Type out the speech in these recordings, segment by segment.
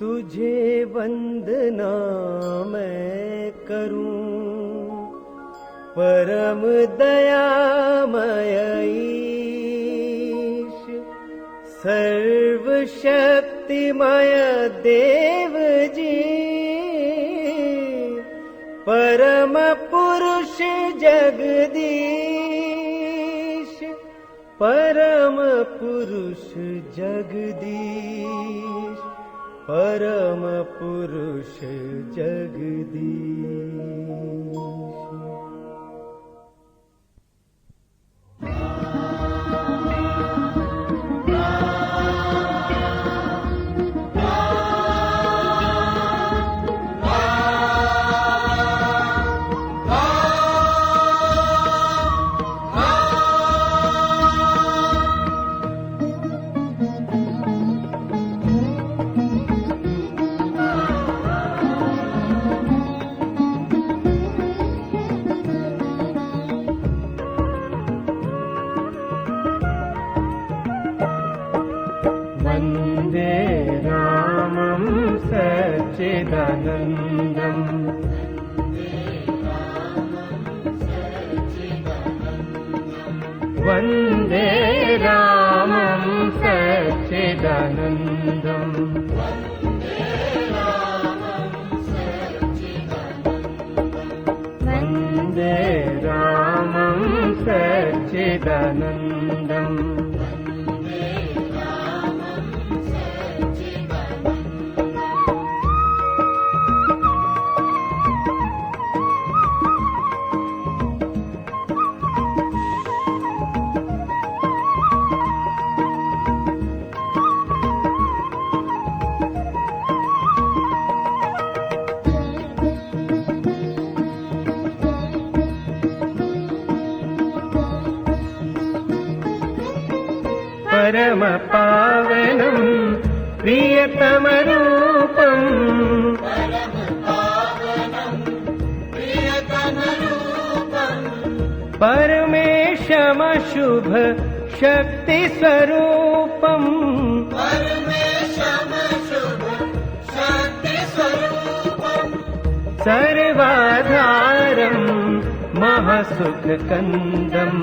तुझे वंदना मैं करूं परम दयामय ईश, सर्वशक्तिमय देव जी, परम पुरुष जगदीश, परम पुरुष जगदीश, परम पुरुष जगदीश। वन्दे रामं सच्चिदानन्दम्, वन्दे रामं सच्चिदानन्दम्, वन्दे रामं सच्चिदानन्दम्। परम पावनं प्रियतम रूपम्, परमेशम शुभ शक्ति स्वरूपम्, सर्वाधारं महसुख कंदम्,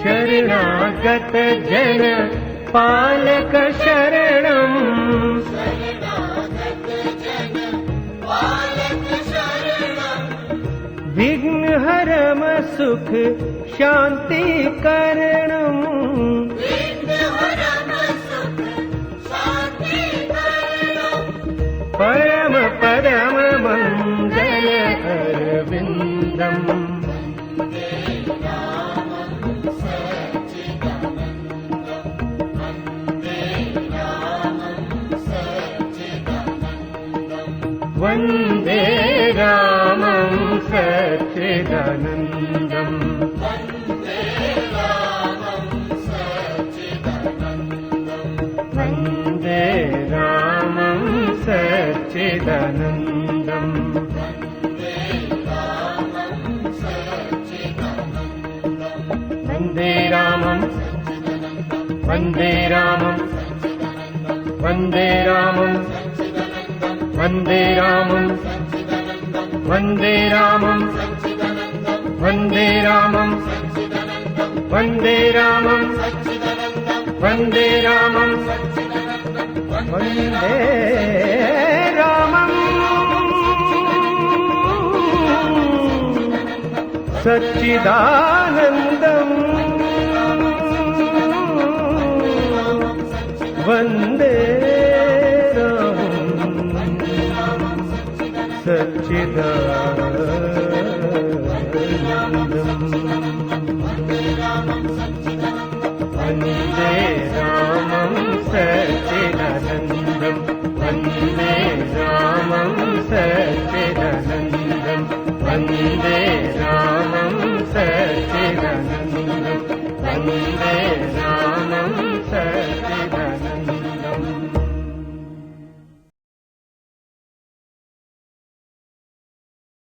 शरणागत जन पालक शरणम्, विघ्नहरम सुख शांति करणम्, परम परम मंगल अरविंदम्, वन्दे रामं सच्चिदानन्दम्, वन्दे रामं सच्चिदानन्दम्, वन्दे रामं, वन्दे रामं, वन्दे रामं, वन्दे रामं, वन्दे रामं, वन्दे रामं, वन्दे रामं, वन्दे रामं, वन्दे रामं सच्चिदानन्दम्, वन्दे सच्चिदानन्दम्, वन्दे रामं सच्चिदानन्दं वन्दे रामं सच्चिदानन्दम्